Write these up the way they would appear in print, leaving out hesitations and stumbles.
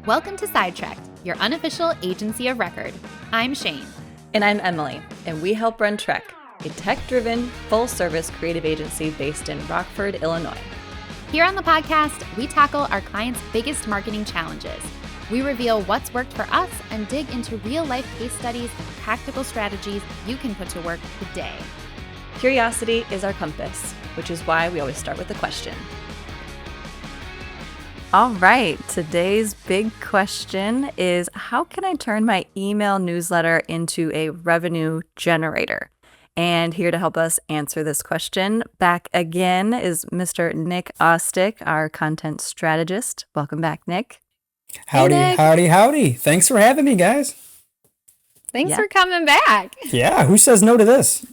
Welcome to Sidetracked, your unofficial agency of record. I'm Shane. And I'm Emily, and we help run Trek, a tech-driven, full-service creative agency based in Rockford, Illinois. Here on the podcast, we tackle our clients' biggest marketing challenges. We reveal what's worked for us and dig into real-life case studies and practical strategies you can put to work today. Curiosity is our compass, which is why we always start with a question. All right, today's big question is, how can I turn my email newsletter into a revenue generator? And here to help us answer this question, back again, is Mr. Nick Ostick, our content strategist. Welcome back, Nick. Howdy, Hey, Nick. howdy. Thanks for having me, guys. Thanks for coming back. Yeah, who says no to this?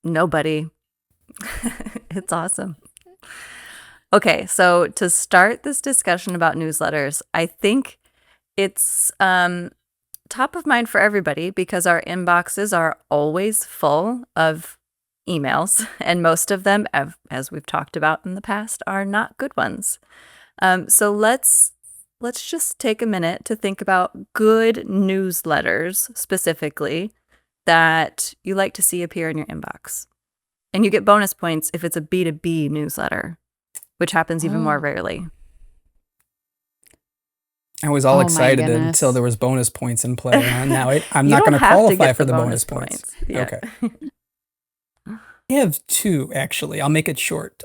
Nobody. It's awesome. Okay, so to start this discussion about newsletters, I think it's top of mind for everybody because our inboxes are always full of emails, and most of them, as we've talked about in the past, are not good ones. So let's just take a minute to think about good newsletters specifically that you like to see appear in your inbox. And you get bonus points if it's a B2B newsletter, which happens even more rarely. I was all my excited goodness. until there was bonus points in play. And now I'm You not don't going to have qualify get for the bonus points. Yeah. Okay. I have two, actually. I'll make it short.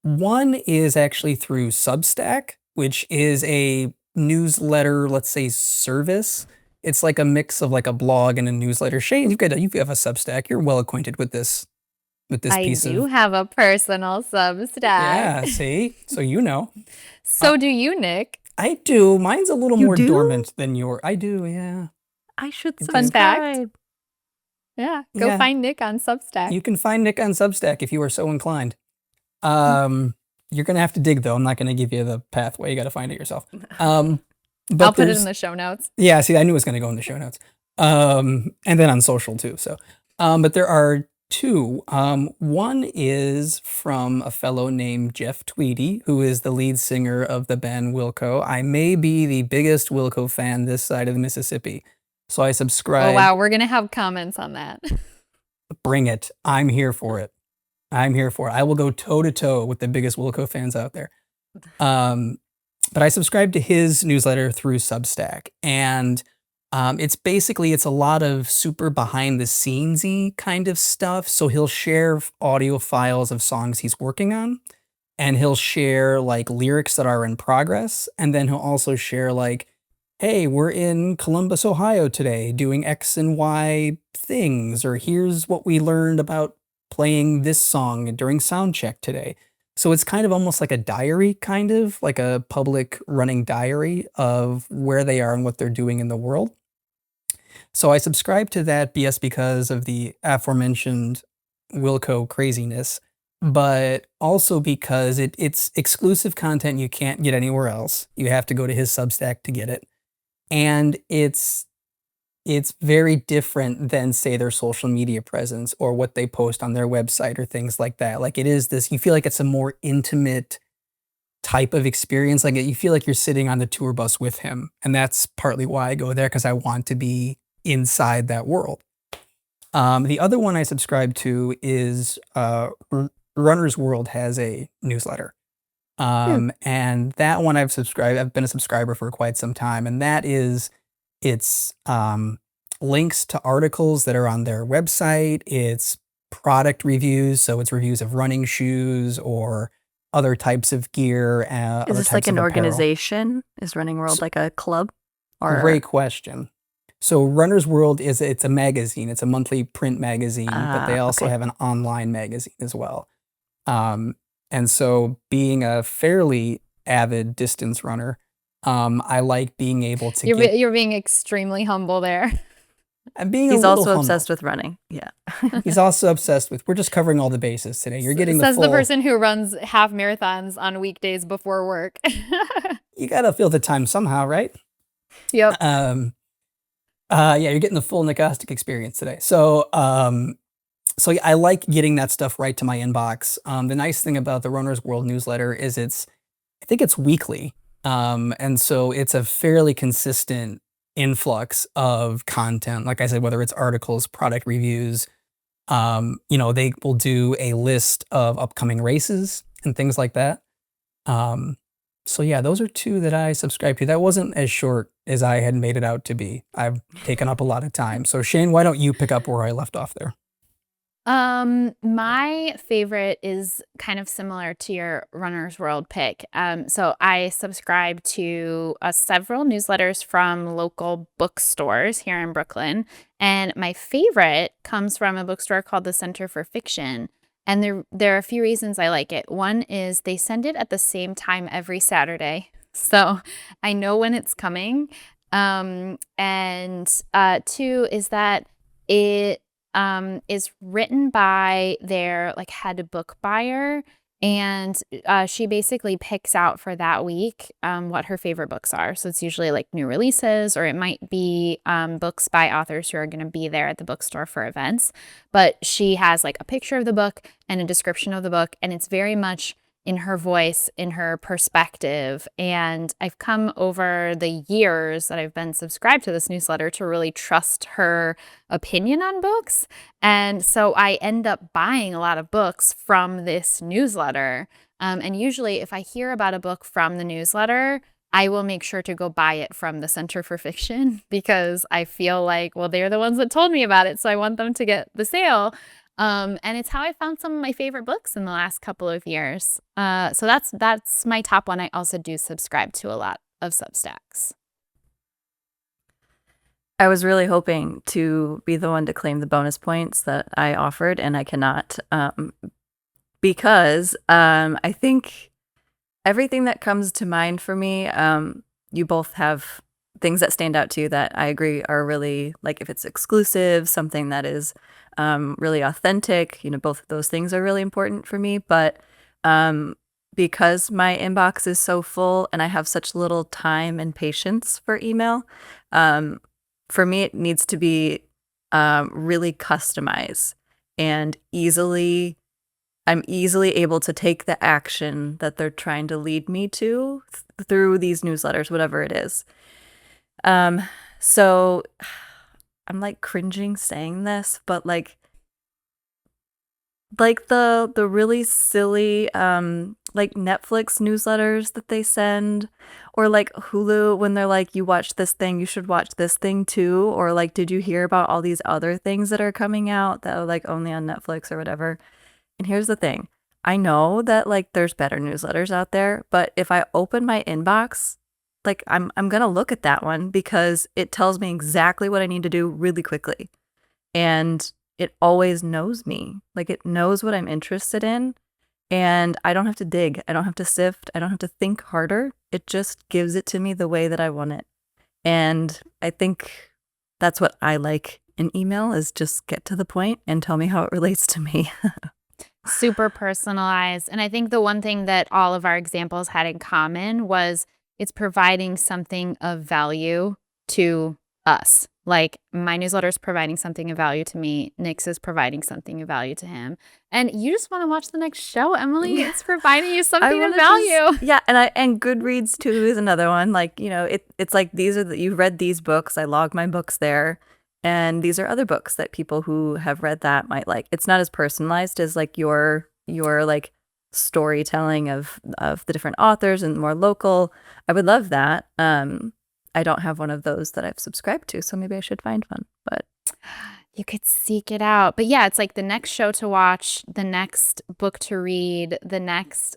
One is actually through Substack, which is a newsletter, let's say, service. It's like a mix of like a blog and a newsletter. Shane, you have a Substack. You're well acquainted with this I piece do of... have a personal Substack. Yeah, see? So you know. So do you, Nick. I do. Mine's a little You more do? dormant than yours. I do, yeah. I should Fun fact. subscribe. Yeah, go Yeah. find Nick on Substack. You can find Nick on Substack if you are so inclined. You're going to have to dig, though. I'm not going to give you the pathway. You got to find it yourself. But I'll put it there's- in the show notes. Yeah, see, I knew it was going to go in the show notes. And then on social, too. So, but there are two. One is from a fellow named Jeff Tweedy, who is the lead singer of the band Wilco. I may be the biggest Wilco fan this side of the Mississippi. So I subscribe. Oh, wow. We're going to have comments on that. Bring it. I'm here for it. I will go toe to toe with the biggest Wilco fans out there. But I subscribe to his newsletter through Substack, and it's a lot of super behind the scenes-y kind of stuff. So he'll share audio files of songs he's working on, and he'll share like lyrics that are in progress, and then he'll also share like, hey, we're in Columbus, Ohio today doing X and Y things, or here's what we learned about playing this song during sound check today. So it's kind of almost like a diary, kind of like a public running diary of where they are and what they're doing in the world. So I subscribe to that BS because of the aforementioned Wilco craziness, but also because it's exclusive content you can't get anywhere else. You have to go to his Substack to get it. And it's very different than, say, their social media presence or what they post on their website or things like that. Like it is this, you feel like it's a more intimate type of experience. Like you feel like you're sitting on the tour bus with him. And that's partly why I go there, because I want to be inside that world. The other one I subscribe to is Runner's World has a newsletter. And that one I've been a subscriber for quite some time. And that is, it's links to articles that are on their website. It's product reviews. So it's reviews of running shoes or other types of gear. Is other this like types of an apparel. organization? Is Running World like a club? Or Great question. So Runner's World it's a magazine. It's a monthly print magazine, but they also okay. have an online magazine as well. And so being a fairly avid distance runner, I like being able to You're being extremely humble there. I'm being He's a little also humble. obsessed with running. Yeah. He's also obsessed with, we're just covering all the bases today. You're getting Says the the full, person who runs half marathons on weekdays before work. you got to fill the time somehow, right? Yep. Yeah, you're getting the full Nick Ostick experience today. So yeah, I like getting that stuff right to my inbox. The nice thing about the Runner's World newsletter is I think it's weekly. And so it's a fairly consistent influx of content. Like I said, whether it's articles, product reviews, they will do a list of upcoming races and things like that. So yeah, those are two that I subscribe to. That wasn't as short as I had made it out to be. I've taken up a lot of time. So Shane, why don't you pick up where I left off there? My favorite is kind of similar to your Runner's World pick. So I subscribe to several newsletters from local bookstores here in Brooklyn, and my favorite comes from a bookstore called the Center for Fiction. And there are a few reasons I like it. One is they send it at the same time every Saturday, so I know when it's coming. And two is that it is written by their like head book buyer, and she basically picks out for that week what her favorite books are. So it's usually like new releases, or it might be books by authors who are going to be there at the bookstore for events. But she has like a picture of the book and a description of the book, and it's very much in her voice, in her perspective. And I've come over the years that I've been subscribed to this newsletter to really trust her opinion on books. And so I end up buying a lot of books from this newsletter. And usually if I hear about a book from the newsletter, I will make sure to go buy it from the Center for Fiction, because I feel like, well, they're the ones that told me about it, so I want them to get the sale. And it's how I found some of my favorite books in the last couple of years. So that's my top one. I also do subscribe to a lot of Substacks. I was really hoping to be the one to claim the bonus points that I offered, and I cannot, because I think everything that comes to mind for me, you both have things that stand out to you that I agree are really, like if it's exclusive, something that is really authentic, both of those things are really important for me. But because my inbox is so full and I have such little time and patience for email, for me, it needs to be really customized and I'm easily able to take the action that they're trying to lead me to through these newsletters, whatever it is. So I'm like cringing saying this, but like the really silly like Netflix newsletters that they send, or like Hulu when they're like, you watch this thing, you should watch this thing too, or like, did you hear about all these other things that are coming out that are like only on Netflix or whatever? And here's the thing. I know that like there's better newsletters out there, but if I open my inbox, like I'm going to look at that one because it tells me exactly what I need to do really quickly. And it always knows me. Like it knows what I'm interested in, and I don't have to dig. I don't have to sift. I don't have to think harder. It just gives it to me the way that I want it. And I think that's what I like in email, is just get to the point and tell me how it relates to me. Super personalized. And I think the one thing that all of our examples had in common was it's providing something of value to us. Like my newsletter is providing something of value to me. Nick's is providing something of value to him. And you just want to watch the next show, Emily. It's providing you something of value. Yeah, and Goodreads too is another one. Like, it's like you've read these books. I log my books there. And these are other books that people who have read that might like. It's not as personalized as like your like storytelling of the different authors and more local. I would love that. I don't have one of those that I've subscribed to, so maybe I should find one. But you could seek it out. But yeah, it's like the next show to watch, the next book to read, the next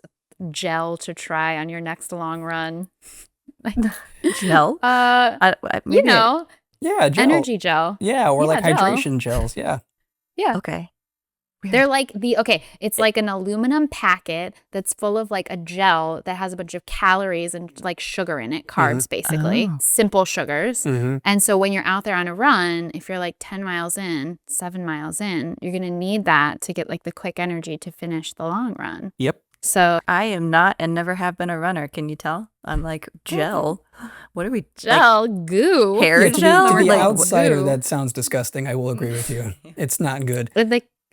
gel to try on your next long run. Gel? Yeah, gel. Energy gel. Yeah, or like gel. hydration gels. Yeah. Yeah. Okay. They're like it's like an aluminum packet that's full of like a gel that has a bunch of calories and like sugar in it, carbs basically, simple sugars. And so when you're out there on a run, if you're like 10 miles in, 7 miles in, you're going to need that to get like the quick energy to finish the long run. Yep. So I am not and never have been a runner. Can you tell? I'm like, gel. What are we? Gel, goo. Hair gel? To the Like, outsider, goo. that sounds disgusting. I will agree with you. It's not good.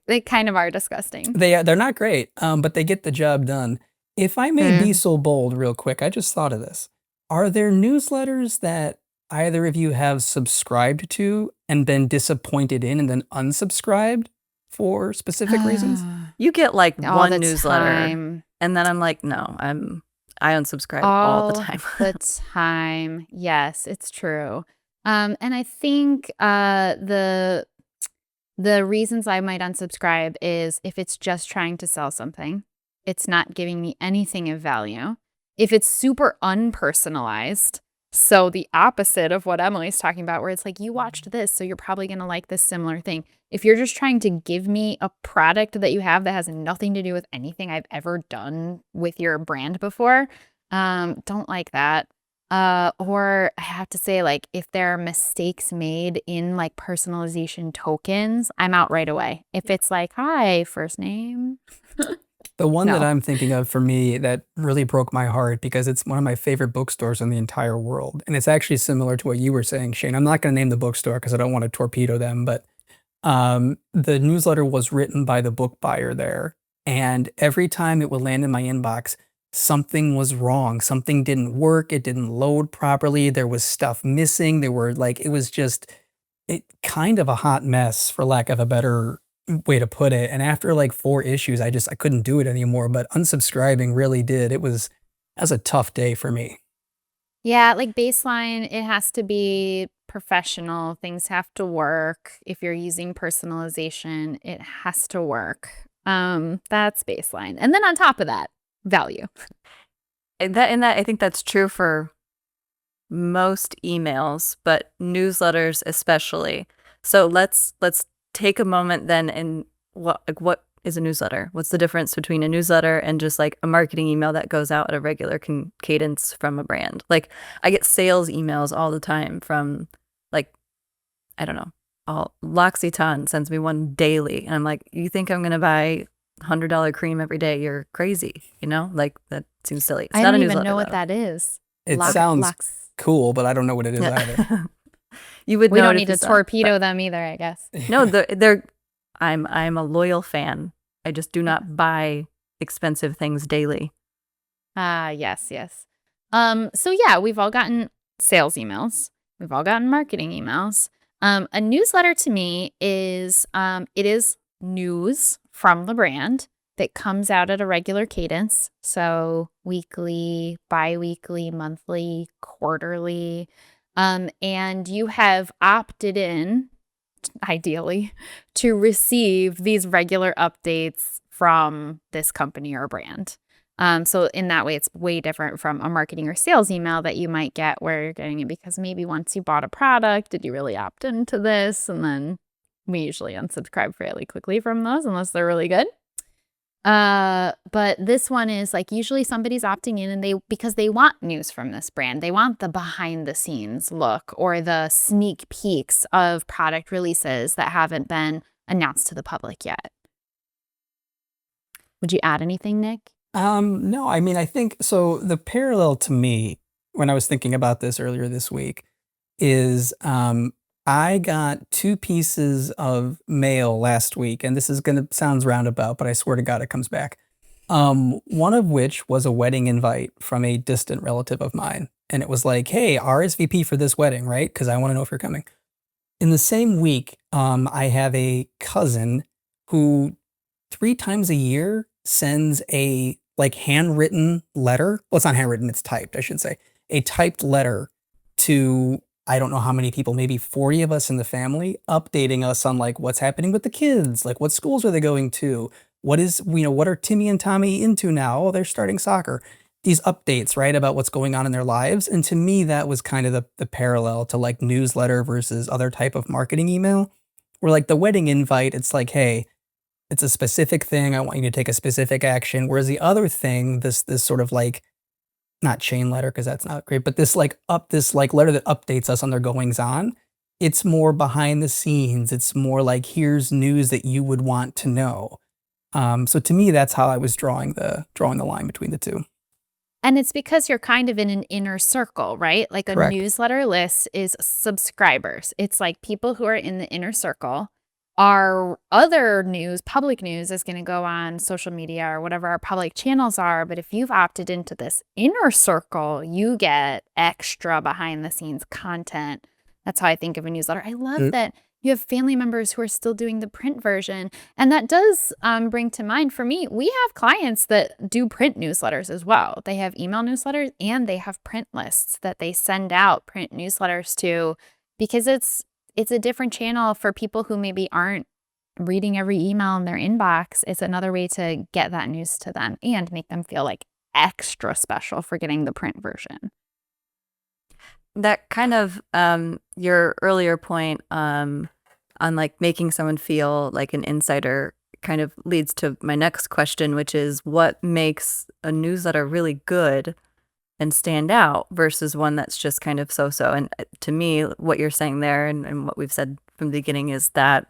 They kind of are disgusting. They're not great, but they get the job done. If I may be so bold real quick, I just thought of this. Are there newsletters that either of you have subscribed to and been disappointed in and then unsubscribed for specific reasons? You get like All one the newsletter, time. and then I'm like, no, I unsubscribe all the All time. the time. Yes, it's true. And I think the reasons I might unsubscribe is if it's just trying to sell something, it's not giving me anything of value. If it's super unpersonalized, so the opposite of what Emily's talking about, where it's like, you watched this, so you're probably going to like this similar thing. If you're just trying to give me a product that you have that has nothing to do with anything I've ever done with your brand before, don't like that. Or I have to say, like, if there are mistakes made in like personalization tokens, I'm out right away. If it's like, hi, first name. The one that No. I'm thinking of for me that really broke my heart because it's one of my favorite bookstores in the entire world. And it's actually similar to what you were saying, Shane. I'm not going to name the bookstore because I don't want to torpedo them, but the newsletter was written by the book buyer there. And every time it would land in my inbox, something was wrong. Something didn't work. It didn't load properly. There was stuff missing. There were like, it was just kind of a hot mess, for lack of a better way to put it. And after like 4 issues, I couldn't do it anymore. But unsubscribing really did. That was a tough day for me. Yeah, like baseline, it has to be professional. Things have to work. If you're using personalization, it has to work. That's baseline. And then on top of that, value. And that I think that's true for most emails, but newsletters especially. So let's take a moment then and what is a newsletter? What's the difference between a newsletter and just like a marketing email that goes out at a regular cadence from a brand? Like I get sales emails all the time from like, I don't know, L'Occitane sends me one daily. And I'm like, you think I'm going to buy $100 cream every day? You're crazy. You know, like that seems silly. It's I not don't a even newsletter, know what though. that is. It sounds cool, but I don't know what it is either. You would We know don't it need if to you saw it, torpedo them either, I guess. but no, they're I'm a loyal fan. I just do not buy expensive things daily. Yes. So yeah, we've all gotten sales emails. We've all gotten marketing emails. A newsletter to me is it is news from the brand that comes out at a regular cadence. So weekly, bi-weekly, monthly, quarterly. And you have opted in, ideally, to receive these regular updates from this company or brand. So in that way, it's way different from a marketing or sales email that you might get where you're getting it because maybe once you bought a product, did you really opt into this? And then we usually unsubscribe fairly quickly from those unless they're really good. But this one is like usually somebody's opting in and because they want news from this brand. They want the behind the scenes look or the sneak peeks of product releases that haven't been announced to the public yet. Would you add anything, Nick? No, I mean, I think so. The parallel to me when I was thinking about this earlier this week is I got 2 pieces of mail last week, and this is going to sounds roundabout, but I swear to God it comes back. One of which was a wedding invite from a distant relative of mine, and it was like, "Hey, RSVP for this wedding, right? Because I want to know if you're coming." In the same week, I have a cousin who 3 times a year sends a like handwritten letter. Well, it's not handwritten; it's typed, I should say. A typed letter to I don't know how many people, maybe 40 of us in the family, updating us on like what's happening with the kids, like what schools are they going to? What are Timmy and Tommy into now? Oh, they're starting soccer. These updates, right, about what's going on in their lives. And to me, that was kind of the parallel to like newsletter versus other type of marketing email. Where like the wedding invite, it's like, hey, it's a specific thing. I want you to take a specific action. Whereas the other thing, this sort of like not chain letter because that's not great, but this like letter that updates us on their goings on. It's more behind the scenes. It's more like here's news that you would want to know. So to me, that's how I was drawing the line between the two. And it's because you're kind of in an inner circle, right? Like a Correct. newsletter list is subscribers. It's like people who are in the inner circle. our other news, public news, is going to go on social media or whatever our public channels are. But if you've opted into this inner circle, you get extra behind the scenes content. That's how I think of a newsletter. I love that you have family members who are still doing the print version. And that does bring to mind for me, we have clients that do print newsletters as well. They have email newsletters and they have print lists that they send out print newsletters to, because it's a different channel for people who maybe aren't reading every email in their inbox. It's another way to get that news to them and make them feel like extra special for getting the print version. That kind of your earlier point on like making someone feel like an insider kind of leads to my next question, which is what makes a newsletter really good and stand out versus one that's just kind of so-so. And to me, what you're saying there and what we've said from the beginning is that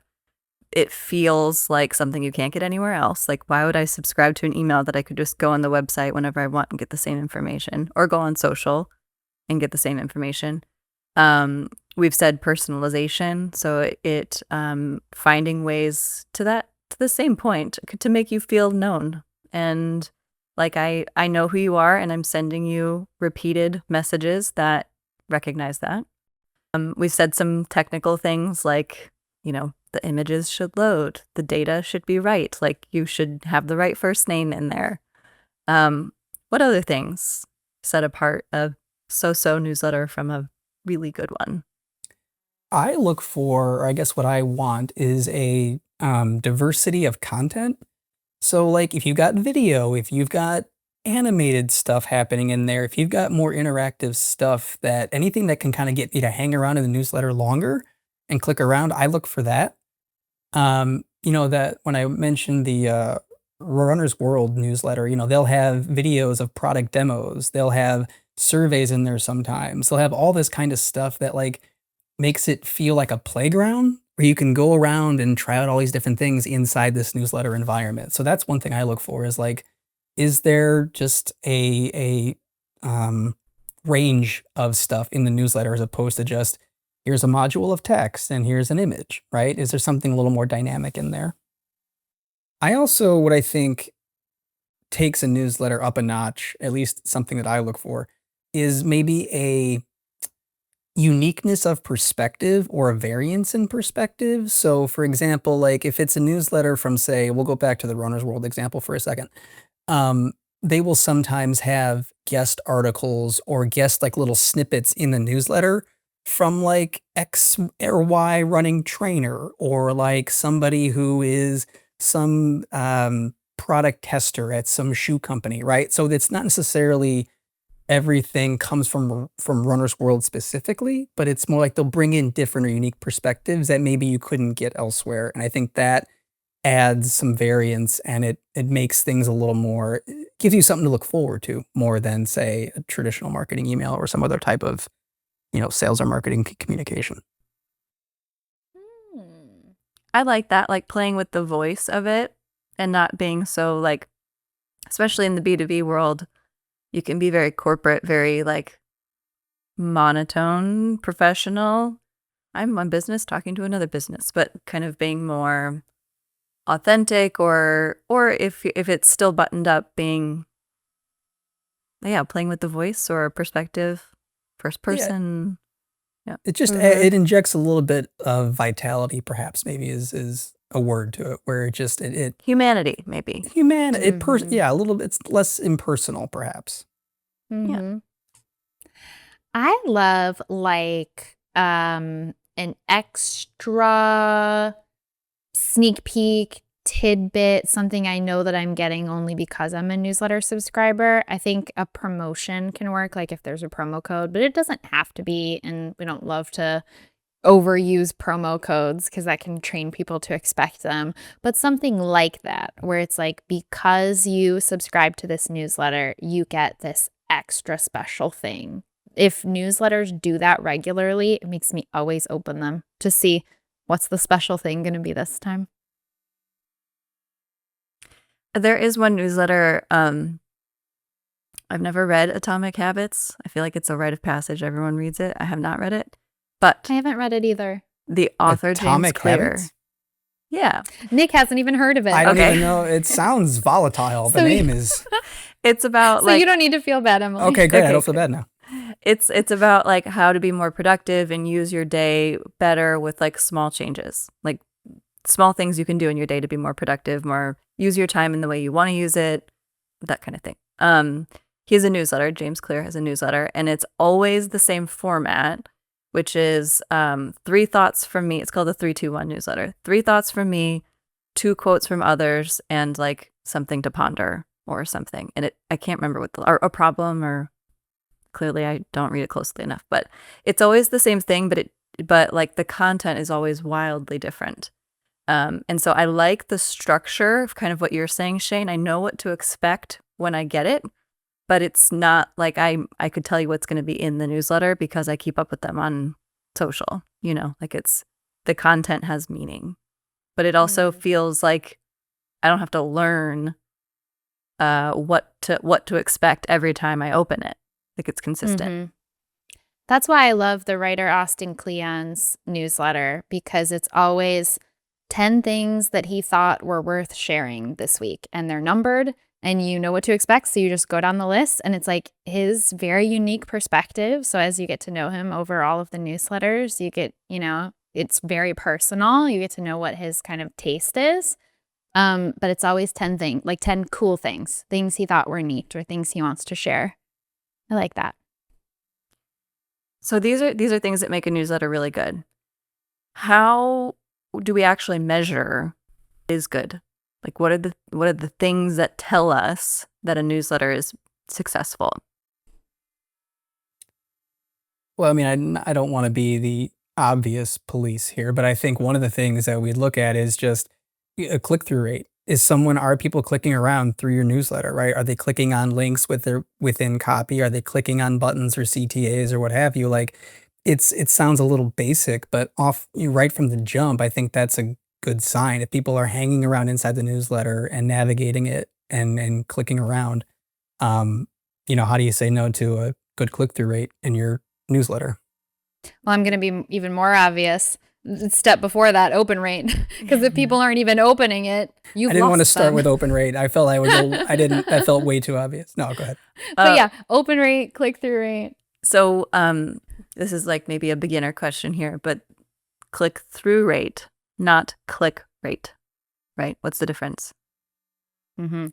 it feels like something you can't get anywhere else. Like, why would I subscribe to an email that I could just go on the website whenever I want and get the same information, or go on social and get the same information? We've said personalization, so it finding ways to the same point to make you feel known, and like I know who you are and I'm sending you repeated messages that recognize that. We've said some technical things like, the images should load, the data should be right, like you should have the right first name in there. What other things set apart a so-so newsletter from a really good one? I look for, or I guess what I want is a diversity of content. So like if you've got video, if you've got animated stuff happening in there, if you've got more interactive stuff, that anything that can kind of get me to hang around in the newsletter longer and click around, I look for that. That when I mentioned the Runner's World newsletter, they'll have videos of product demos. They'll have surveys in there sometimes. They'll have all this kind of stuff that like makes it feel like a playground where you can go around and try out all these different things inside this newsletter environment. So that's one thing I look for is like, is there just a range of stuff in the newsletter as opposed to just here's a module of text and here's an image, right? Is there something a little more dynamic in there? I also, what I think takes a newsletter up a notch, at least something that I look for, is maybe a uniqueness of perspective or a variance in perspective. So for example, like if it's a newsletter from, say, we'll go back to the Runner's World example for a second. They will sometimes have guest articles or guest like little snippets in the newsletter from like X or Y running trainer, or like somebody who is some product tester at some shoe company, right? So it's not necessarily everything comes from Runner's World specifically, but it's more like they'll bring in different or unique perspectives that maybe you couldn't get elsewhere. And I think that adds some variance, and it makes things a little more, it gives you something to look forward to more than, say, a traditional marketing email or some other type of, sales or marketing communication. I like that, like playing with the voice of it and not being so like, especially in the B2B world, you can be very corporate, very like monotone, professional. I'm one business talking to another business, but kind of being more authentic, or if it's still buttoned up, being playing with the voice or perspective, first person. Yeah. It just it injects a little bit of vitality, perhaps maybe is a word to it, where it humanity, maybe a little bit, it's less impersonal, perhaps. Yeah. I love like an extra sneak peek tidbit, something I know that I'm getting only because I'm a newsletter subscriber. I think a promotion can work, like if there's a promo code, but it doesn't have to be, and we don't love to overuse promo codes because that can train people to expect them. But something like that, where it's like, because you subscribe to this newsletter, you get this extra special thing. If newsletters do that regularly, it makes me always open them to see what's the special thing going to be this time. There is one newsletter. I've never read Atomic Habits. I feel like it's a rite of passage. Everyone reads it. I have not read it, but I haven't read it either. The author, Atomic James Clear. Habits? Yeah. Nick hasn't even heard of it. I don't Okay. even know. It sounds volatile. The So name is It's about So like you don't need to feel bad, Emily. okay. Great. I Okay, don't feel bad now. it's about like how to be more productive and use your day better with like small changes. Like small things you can do in your day to be more productive, more use your time in the way you want to use it, that kind of thing. He has a newsletter. James Clear has a newsletter, and it's always the same format, which is 3 thoughts from me. It's called the 3-2-1 newsletter. 3 thoughts from me, 2 quotes from others, and like something to ponder or something. And I can't remember what or a problem, or clearly I don't read it closely enough, but it's always the same thing, but like the content is always wildly different. And so I like the structure of kind of what you're saying, Shane. I know what to expect when I get it, but it's not like I could tell you what's going to be in the newsletter because I keep up with them on social, like it's the content has meaning, but it also feels like I don't have to learn what to expect every time I open it. Like it's consistent. Mhm. That's why I love the writer Austin Kleon's newsletter, because it's always 10 things that he thought were worth sharing this week, and they're numbered and you know what to expect. So you just go down the list, and it's like his very unique perspective. So as you get to know him over all of the newsletters, you get, it's very personal. You get to know what his kind of taste is. But it's always 10 things, like 10 cool things he thought were neat or things he wants to share. I like that. So these are things that make a newsletter really good. How do we actually measure is good? Like what are the things that tell us that a newsletter is successful? Well, I mean, I don't want to be the obvious police here, but I think one of the things that we look at is just a click-through rate. Are people clicking around through your newsletter, right? Are they clicking on links within copy? Are they clicking on buttons or CTAs or what have you? Like it sounds a little basic, but right from the jump, I think that's a good sign. If people are hanging around inside the newsletter and navigating it and clicking around, how do you say no to a good click-through rate in your newsletter? Well, I'm going to be even more obvious. Step before that, open rate. Because if people aren't even opening it, I didn't want to start with open rate. I felt that felt way too obvious. No, go ahead. But yeah, open rate, click-through rate. So this is like maybe a beginner question here, but click-through rate, not click rate, right? What's the difference? Mm-hmm.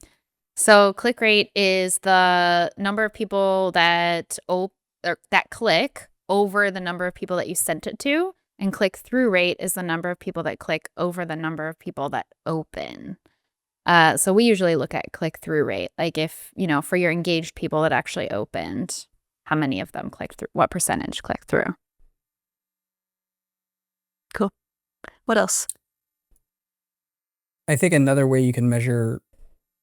So click rate is the number of people that click over the number of people that you sent it to. And click-through rate is the number of people that click over the number of people that open. So we usually look at click-through rate. Like if, for your engaged people that actually opened, how many of them click through? What percentage click through? Cool. What else? I think another way you can measure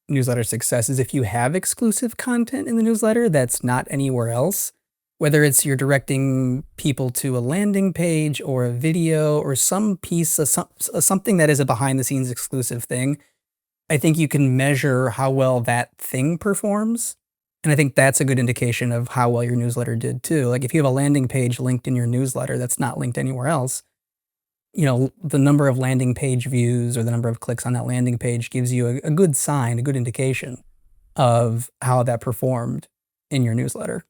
newsletter success is if you have exclusive content in the newsletter that's not anywhere else. Whether it's you're directing people to a landing page or a video or some piece of something that is a behind-the-scenes exclusive thing, I think you can measure how well that thing performs. And I think that's a good indication of how well your newsletter did too. Like if you have a landing page linked in your newsletter that's not linked anywhere else, the number of landing page views or the number of clicks on that landing page gives you a good sign, a good indication of how that performed in your newsletter.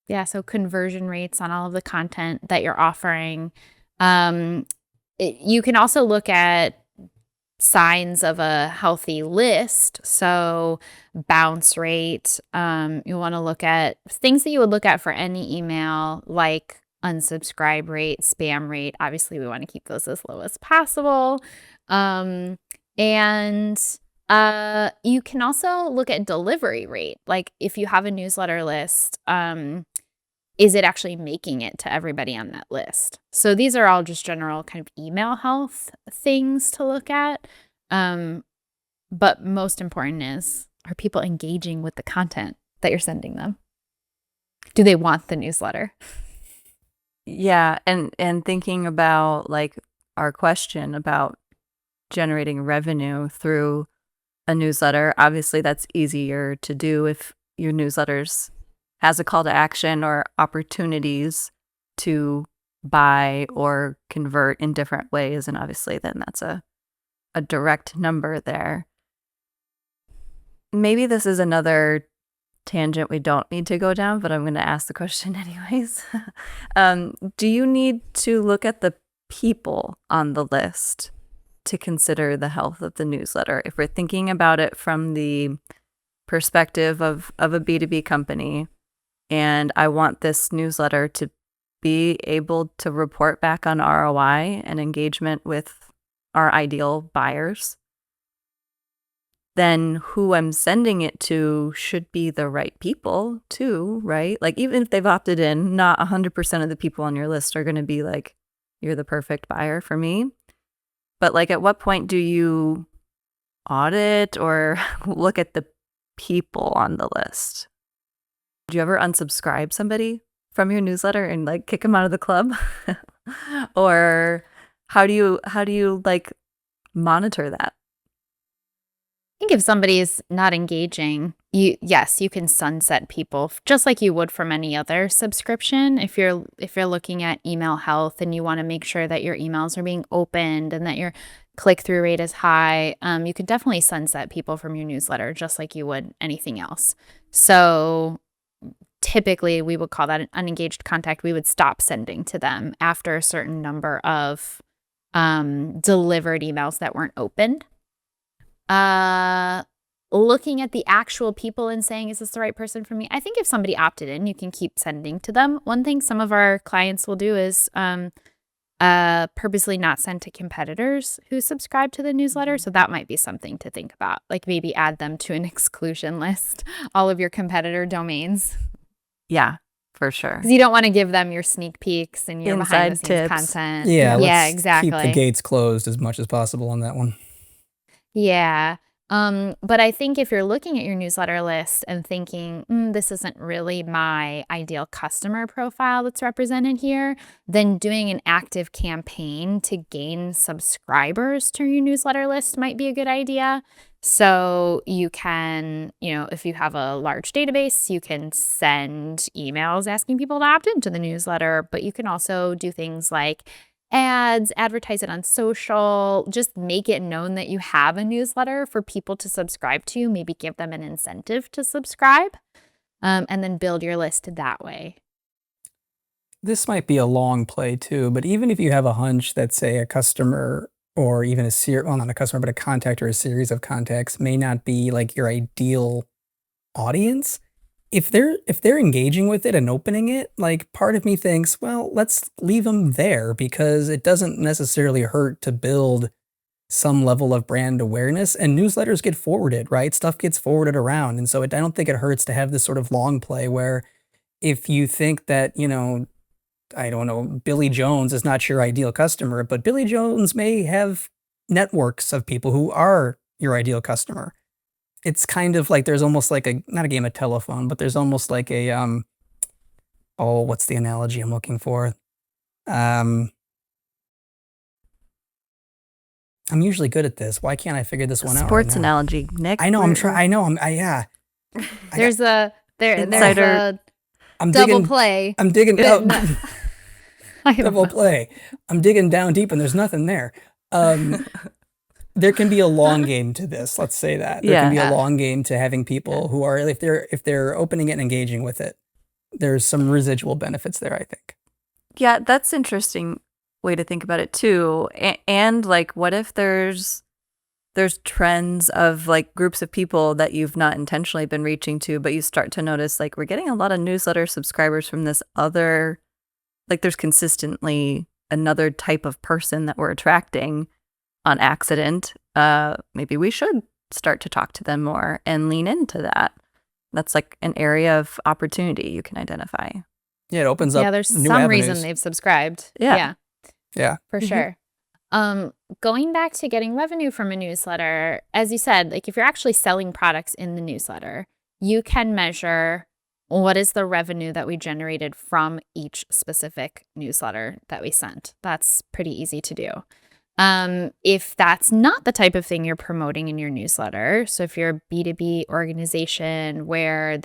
Yeah, so conversion rates on all of the content that you're offering. You can also look at signs of a healthy list. So bounce rate. You want to look at things that you would look at for any email, like unsubscribe rate, spam rate. Obviously, we want to keep those as low as possible. And you can also look at delivery rate. Like if you have a newsletter list, is it actually making it to everybody on that list? So these are all just general kind of email health things to look at. But most important is, are people engaging with the content that you're sending them? Do they want the newsletter? Yeah, and thinking about like our question about generating revenue through a newsletter, obviously that's easier to do if your newsletters has a call to action or opportunities to buy or convert in different ways. And obviously then that's a direct number there. Maybe this is another tangent we don't need to go down, but I'm going to ask the question anyways. Do you need to look at the people on the list to consider the health of the newsletter? If we're thinking about it from the perspective of a B2B company, and I want this newsletter to be able to report back on ROI and engagement with our ideal buyers, then who I'm sending it to should be the right people too, right? Like even if they've opted in, not 100% of the people on your list are going to be like, you're the perfect buyer for me. But like at what point do you audit or look at the people on the list? Do you ever unsubscribe somebody from your newsletter and like kick them out of the club? Or how do you like monitor that? I think if somebody is not engaging, you can sunset people just like you would from any other subscription. If you're looking at email health and you want to make sure that your emails are being opened and that your click-through rate is high, you could definitely sunset people from your newsletter just like you would anything else. So typically we would call that an unengaged contact. We would stop sending to them after a certain number of delivered emails that weren't opened. Looking at the actual people and saying, is this the right person for me? I think if somebody opted in, you can keep sending to them. One thing some of our clients will do is purposely not send to competitors who subscribe to the newsletter. So that might be something to think about. Like maybe add them to an exclusion list, all of your competitor domains. Yeah, for sure. Because you don't want to give them your sneak peeks and your behind the scenes content. Yeah, exactly. Keep the gates closed as much as possible on that one. Yeah. But I think if you're looking at your newsletter list and thinking, this isn't really my ideal customer profile that's represented here, then doing an active campaign to gain subscribers to your newsletter list might be a good idea. So you can, if you have a large database, you can send emails asking people to opt into the newsletter, but you can also do things like ads, advertise it on social, just make it known that you have a newsletter for people to subscribe to, maybe give them an incentive to subscribe, and then build your list that way. This might be a long play too, but even if you have a hunch that, say, a customer or even not a customer, but a contact or a series of contacts may not be like your ideal audience, if they're engaging with it and opening it, like part of me thinks, well, let's leave them there because it doesn't necessarily hurt to build some level of brand awareness, and newsletters get forwarded, right? Stuff gets forwarded around. And so I don't think it hurts to have this sort of long play where if you think that, I don't know, Billy Jones is not your ideal customer, but Billy Jones may have networks of people who are your ideal customer. It's kind of like there's almost like not a game of telephone, but there's almost like a, what's the analogy I'm looking for? I'm usually good at this. Why can't I figure this one out? Sports analogy, Nick. I know. Yeah. There's a I'm double digging, play. I'm digging out. Double play. I'm digging down deep and there's nothing there. There can be a long game to this. Let's say that there can be a long game to having people who are, if they're opening it and engaging with it, there's some residual benefits there, I think. Yeah, that's interesting way to think about it too. And like, what if there's trends of like groups of people that you've not intentionally been reaching to, but you start to notice like we're getting a lot of newsletter subscribers from this other, like there's consistently another type of person that we're attracting on accident. Maybe we should start to talk to them more and lean into that. That's like an area of opportunity you can identify. Yeah, it opens up. Yeah, there's new some avenues. reason they've subscribed. Yeah. For sure. Going back to getting revenue from a newsletter, as you said, like if you're actually selling products in the newsletter, you can measure what is the revenue that we generated from each specific newsletter that we sent. That's pretty easy to do. If that's not the type of thing you're promoting in your newsletter, so if you're a B2B organization where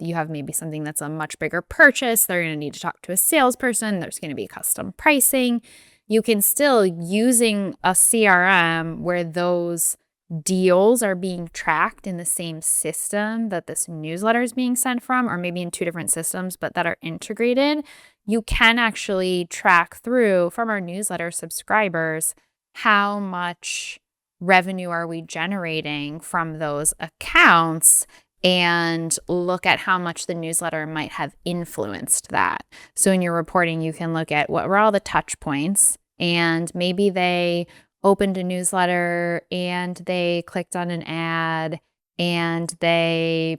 you have maybe something that's a much bigger purchase, they're going to need to talk to a salesperson, there's going to be custom pricing, you can still, using a CRM where those deals are being tracked in the same system that this newsletter is being sent from, or maybe in two different systems, but that are integrated, you can actually track through from our newsletter subscribers how much revenue are we generating from those accounts and look at how much the newsletter might have influenced that. So in your reporting, you can look at what were all the touch points, and maybe they opened a newsletter and they clicked on an ad and they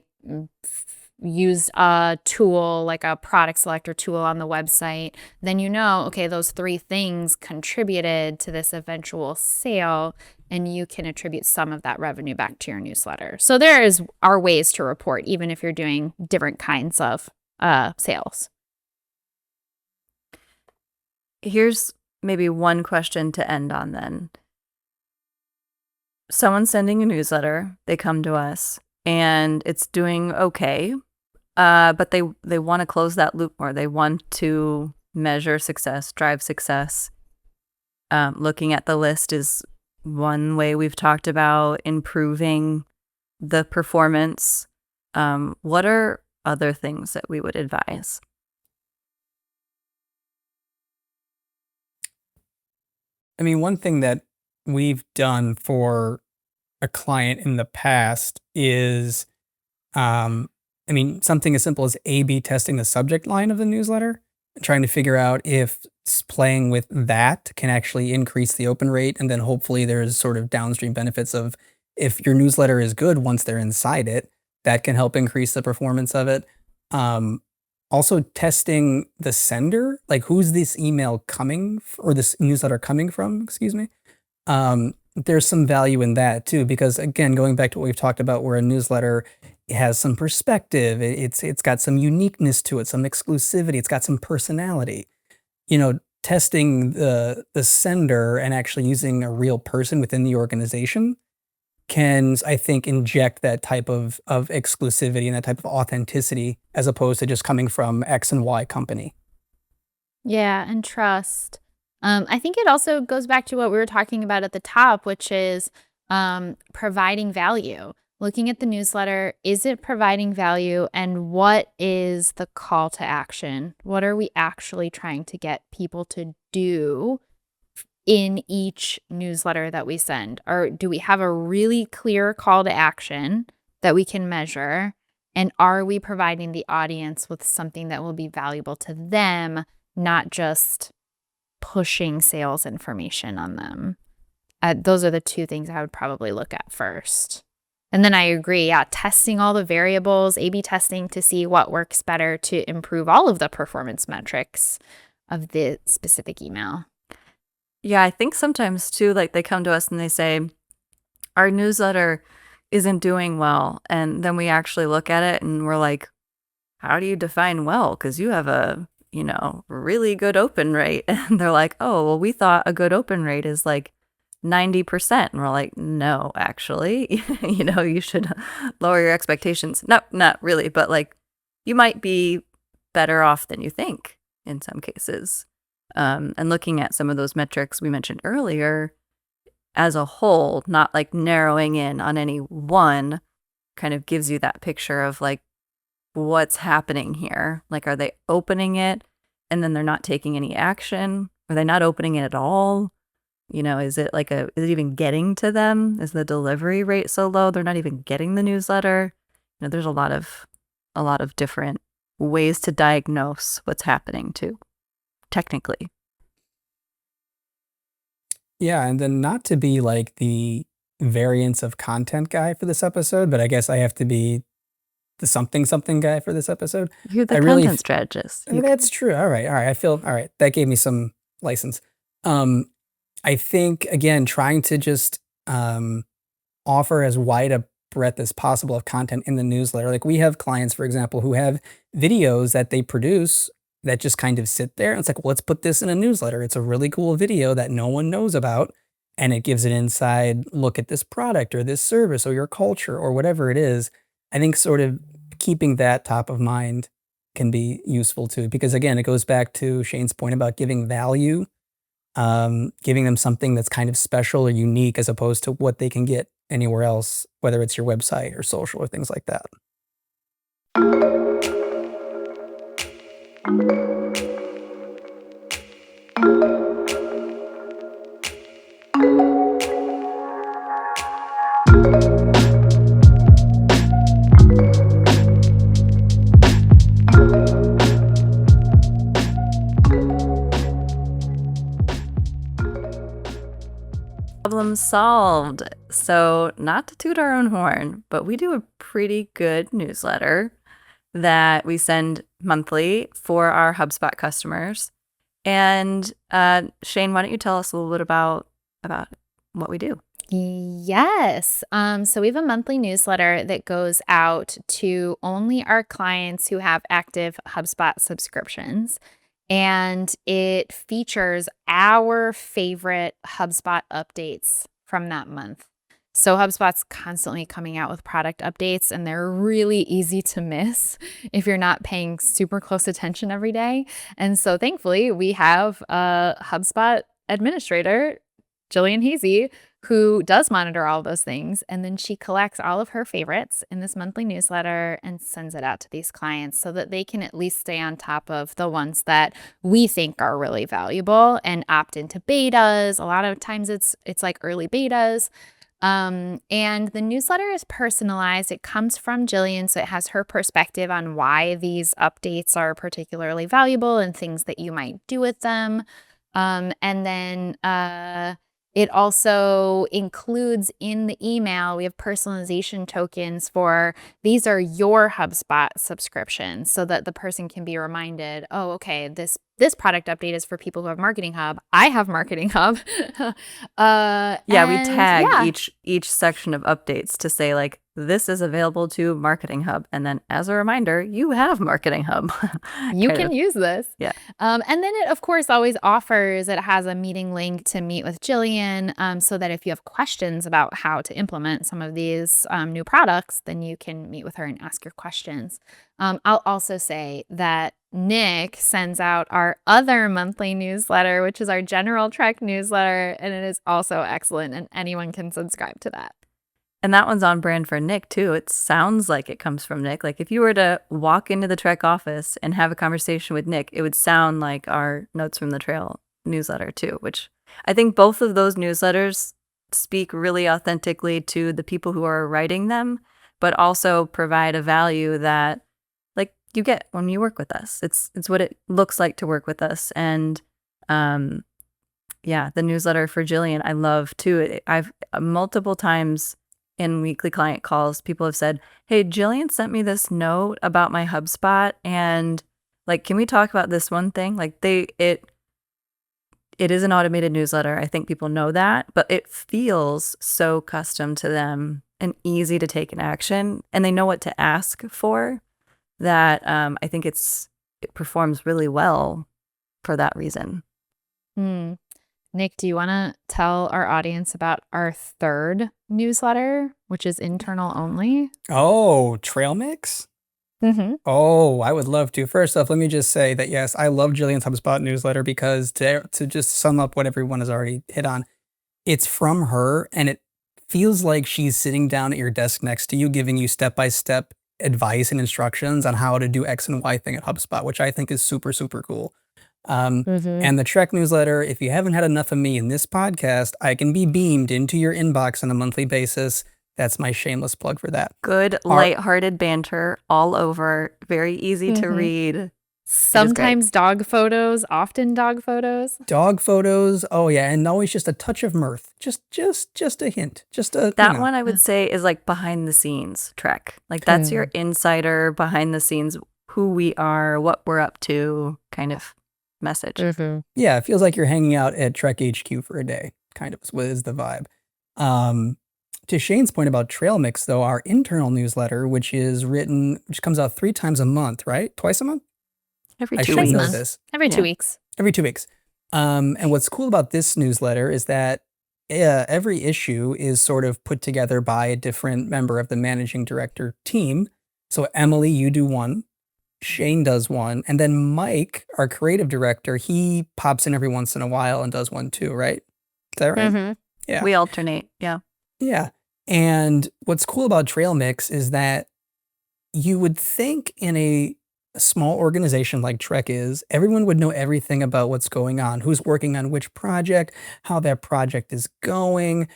used a tool like a product selector tool on the website. Then okay, those 3 things contributed to this eventual sale, and you can attribute some of that revenue back to your newsletter. So are ways to report, even if you're doing different kinds of sales. Here's maybe one question to end on then. Someone's sending a newsletter, they come to us, and it's doing okay, but they want to close that loop more. They want to measure success, drive success. Looking at the list is one way we've talked about improving the performance. What are other things that we would advise? I mean, one thing that we've done for a client in the past is, something as simple as A/B testing the subject line of the newsletter, trying to figure out if playing with that can actually increase the open rate. And then hopefully there's sort of downstream benefits of, if your newsletter is good once they're inside it, that can help increase the performance of it. Also testing the sender, like who's this email coming or this newsletter coming from, excuse me. There's some value in that too, because again, going back to what we've talked about, where a newsletter has some perspective, it's got some uniqueness to it, some exclusivity, it's got some personality. Testing the sender and actually using a real person within the organization can, I think, inject that type of exclusivity and that type of authenticity, as opposed to just coming from X and Y company. Yeah, and trust. I think it also goes back to what we were talking about at the top, which is providing value. Looking at the newsletter, is it providing value, and what is the call to action? What are we actually trying to get people to do in each newsletter that we send? Or do we have a really clear call to action that we can measure? And are we providing the audience with something that will be valuable to them, not just pushing sales information on them? Those are the 2 things I would probably look at first. And then I agree, testing all the variables, A/B testing to see what works better to improve all of the performance metrics of the specific email. Yeah, I think sometimes too, like they come to us and they say, our newsletter isn't doing well. And then we actually look at it and we're like, how do you define well? Because you have a, really good open rate. And they're like, oh, well, we thought a good open rate is like 90%. And we're like, no, actually, you should lower your expectations. No, not really. But like, you might be better off than you think in some cases. And looking at some of those metrics we mentioned earlier as a whole, not like narrowing in on any one, kind of gives you that picture of like, what's happening here? Like, are they opening it and then they're not taking any action? Are they not opening it at all? Is it even getting to them? Is the delivery rate so low they're not even getting the newsletter? There's a lot of different ways to diagnose what's happening too, technically. Yeah, and then not to be like the variance of content guy for this episode, but I guess I have to be the something guy for this episode. You're the content strategist. That's true. All right. I feel all right. That gave me some license. I think again, trying to just offer as wide a breadth as possible of content in the newsletter. Like we have clients, for example, who have videos that they produce that just kind of sit there. And it's like, well, let's put this in a newsletter. It's a really cool video that no one knows about. and it gives an inside look at this product or this service or your culture or whatever it is. I think sort of keeping that top of mind can be useful too, because again, it goes back to Shane's point about giving value, giving them something that's kind of special or unique as opposed to what they can get anywhere else, whether it's your website or social or things like that. Problem solved. So, not to toot our own horn, but we do a pretty good newsletter that we send monthly for our HubSpot customers. And Shane, why don't you tell us a little bit about what we do? Yes. So we have a monthly newsletter that goes out to only our clients who have active HubSpot subscriptions. And it features our favorite HubSpot updates from that month. So HubSpot's constantly coming out with product updates, and they're really easy to miss if you're not paying super close attention every day. And so thankfully, we have a HubSpot administrator, Jillian Heasy, who does monitor all those things. And then she collects all of her favorites in this monthly newsletter and sends it out to these clients so that they can at least stay on top of the ones that we think are really valuable and opt into betas. A lot of times it's like early betas. And the newsletter is personalized. It comes from Jillian, so it has her perspective on why these updates are particularly valuable and things that you might do with them. And then it also includes in the email, we have personalization tokens for these are your HubSpot subscriptions so that the person can be reminded, oh, okay, this product update is for people who have Marketing Hub. I have Marketing Hub. We tag each section of updates to say like, this is available to Marketing Hub. And then as a reminder, you have Marketing Hub. You can use this. Yeah. And then it, of course, always offers, it has a meeting link to meet with Jillian so that if you have questions about how to implement some of these new products, then you can meet with her and ask your questions. I'll also say that Nick sends out our other monthly newsletter, which is our General Trek newsletter, and it is also excellent, and anyone can subscribe to that. And that one's on brand for Nick, too. It sounds like it comes from Nick. Like if you were to walk into the Trek office and have a conversation with Nick, it would sound like our Notes from the Trail newsletter, too, which I think both of those newsletters speak really authentically to the people who are writing them, but also provide a value that like you get when you work with us. It's what it looks like to work with us. And the newsletter for Jillian, I love, too. I've multiple times in weekly client calls, people have said, hey, Jillian sent me this note about my HubSpot and like, can we talk about this one thing? Like it is an automated newsletter. I think people know that, but it feels so custom to them and easy to take in action. And they know what to ask for that I think it performs really well for that reason. Nick, do you want to tell our audience about our third newsletter, which is internal only? Oh, Trail Mix? Mm-hmm. Oh, I would love to. First off, let me just say that, yes, I love Jillian's HubSpot newsletter because to just sum up what everyone has already hit on, it's from her and it feels like she's sitting down at your desk next to you, giving you step-by-step advice and instructions on how to do X and Y thing at HubSpot, which I think is super, super cool. And the Trek newsletter, if you haven't had enough of me in this podcast, I can be beamed into your inbox on a monthly basis. That's my shameless plug for that. Good, lighthearted banter all over. Very easy to read. Sometimes dog photos, often dog photos. Dog photos. Oh yeah, and always just a touch of mirth. Just a hint. That one I would say is like behind the scenes Trek. Like that's your insider behind the scenes, who we are, what we're up to, kind of message. Yeah, it feels like you're hanging out at Trek HQ for a day. Kind of is the vibe. To Shane's point about Trail Mix, though, our internal newsletter, which comes out 3 times a month, right? Twice a month? Every 2 weeks. Every 2 weeks. Every 2 weeks. And what's cool about this newsletter is that every issue is sort of put together by a different member of the managing director team. So Emily, you do one, Shane does one, and then Mike, our creative director, he pops in every once in a while and does one too, right? Is that right? Mm-hmm. Yeah. We alternate. Yeah. Yeah. And what's cool about Trail Mix is that you would think in a small organization like Trek is, everyone would know everything about what's going on, who's working on which project, how that project is going,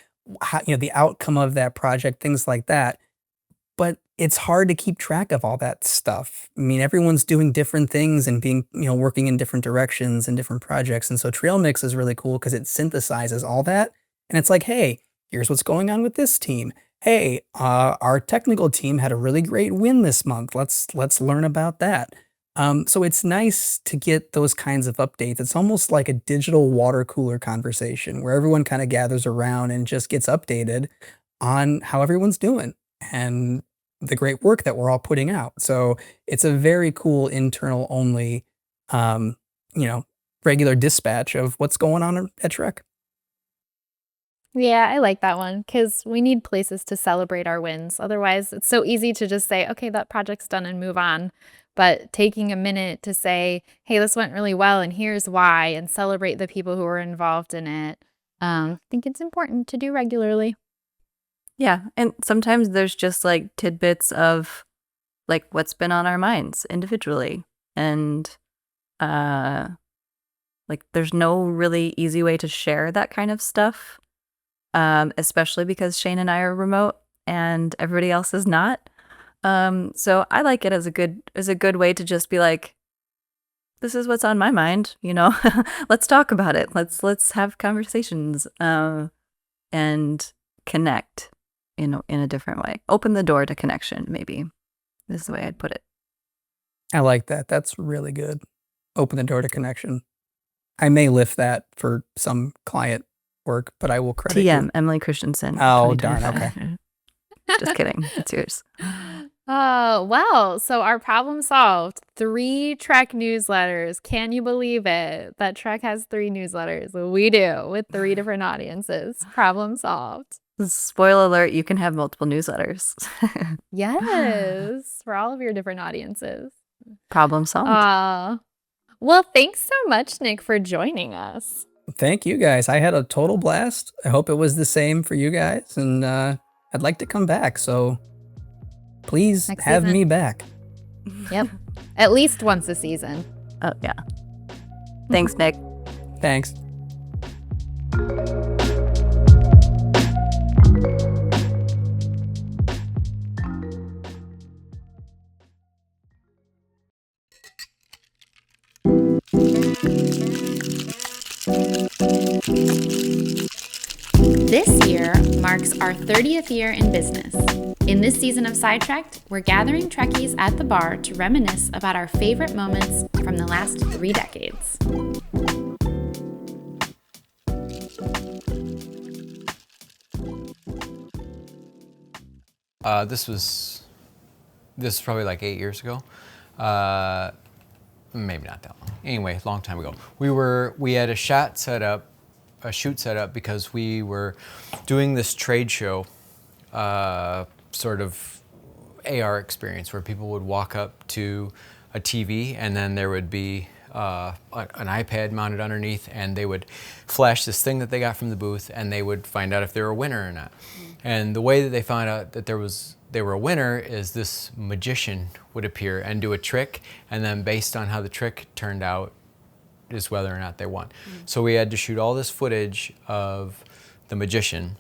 how, the outcome of that project, things like that. But it's hard to keep track of all that stuff. I mean, everyone's doing different things and being, working in different directions and different projects. And so Trail Mix is really cool because it synthesizes all that. And it's like, hey, here's what's going on with this team. Hey, our technical team had a really great win this month. Let's learn about that. So it's nice to get those kinds of updates. It's almost like a digital water cooler conversation where everyone kind of gathers around and just gets updated on how everyone's doing and the great work that we're all putting out. So it's a very cool internal only, regular dispatch of what's going on at Trek. Yeah, I like that one because we need places to celebrate our wins. Otherwise, it's so easy to just say, okay, that project's done and move on. But taking a minute to say, hey, this went really well and here's why, and celebrate the people who were involved in it, I think it's important to do regularly. Yeah. And sometimes there's just like tidbits of like what's been on our minds individually. And like there's no really easy way to share that kind of stuff. Especially because Shane and I are remote and everybody else is not. So I like it as a good way to just be like, this is what's on my mind, let's talk about it. Let's have conversations, and connect, in a different way. Open the door to connection, maybe is the way I'd put it. I like that. That's really good. Open the door to connection. I may lift that for some client work, but I will credit TM, you. Emily Christensen. Oh, darn. Okay. Just kidding. It's yours. Oh, well, so our problem solved. 3 Trek newsletters. Can you believe it? That Trek has 3 newsletters. We do, with 3 different audiences. Problem solved. Spoiler alert, you can have multiple newsletters. Yes, for all of your different audiences. Problem solved. Well, thanks so much, Nick, for joining us. Thank you, guys. I had a total blast. I hope it was the same for you guys. And I'd like to come back. So please have me back. Yep. At least once a season. Oh, yeah. Thanks, Nick. Thanks. This year marks our 30th year in business. In this season of Sidetracked, we're gathering Trekkies at the bar to reminisce about our favorite moments from the last 3 decades. This was probably like 8 years ago. Maybe not that long. Anyway, a long time ago. We had a shoot set up because we were doing this trade show, sort of AR experience where people would walk up to a TV and then there would be an iPad mounted underneath and they would flash this thing that they got from the booth and they would find out if they were a winner or not. And the way that they found out that they were a winner is this magician would appear and do a trick, and then based on how the trick turned out is whether or not they won. So we had to shoot all this footage of the magician.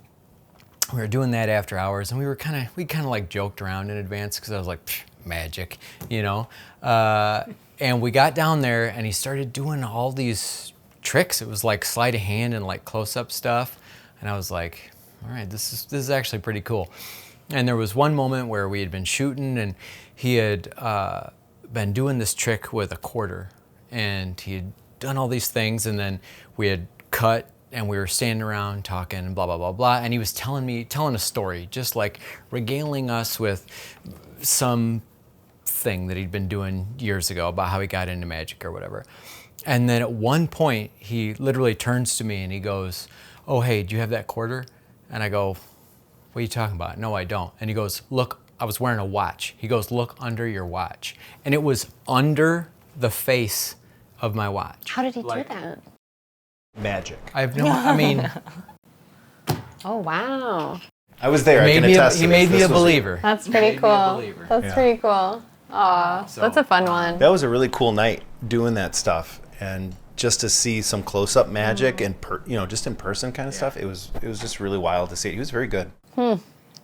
We were doing that after hours, and we kind of like joked around in advance because I was like, magic, and we got down there and he started doing all these tricks. It was like sleight of hand and like close-up stuff, and I was like, all right, this is actually pretty cool. And there was one moment where we had been shooting and he had been doing this trick with a quarter, and he had done all these things, and then we had cut and we were standing around talking and blah, blah, blah, blah. And he was telling a story, just like regaling us with some thing that he'd been doing years ago about how he got into magic or whatever. And then at one point, he literally turns to me and he goes, oh, hey, do you have that quarter? And I go, what are you talking about? No, I don't. And he goes, look, I was wearing a watch. He goes, look under your watch. And it was under the face of my watch. How did he do that? Magic. I mean, Oh, wow. I was there. I can attest to he this. made me This a was believer. That's pretty cool. believer. That's pretty cool. Aw, that's a fun one. That was a really cool night doing that stuff, and just to see some close-up magic and just in person kind of stuff. It was just really wild to see it. He was very good.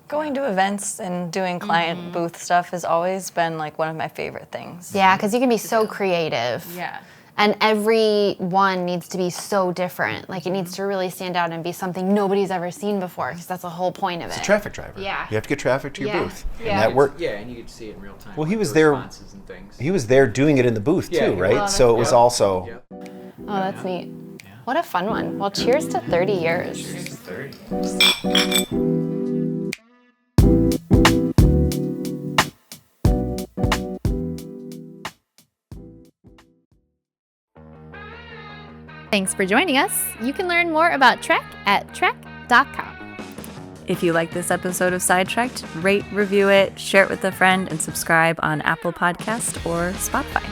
Going to events and doing client booth stuff has always been like one of my favorite things. Yeah, because you can be so creative. Yeah. And every one needs to be so different. Like, it needs to really stand out and be something nobody's ever seen before, because that's the whole point of it. It's a traffic driver. Yeah. You have to get traffic to your Yeah. booth, Yeah. and that worked. Yeah, and you get to see it in real time. Well, he like was the there- responses and things. He was there doing it in the booth Yeah, too, he right? was. So it was also. Yep. Oh, that's neat. What a fun one. Well, cheers to 30 years. Thanks for joining us. You can learn more about Trek at trek.com. If you like this episode of Sidetracked, rate, review it, share it with a friend, and subscribe on Apple Podcast or Spotify.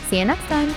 See you next time.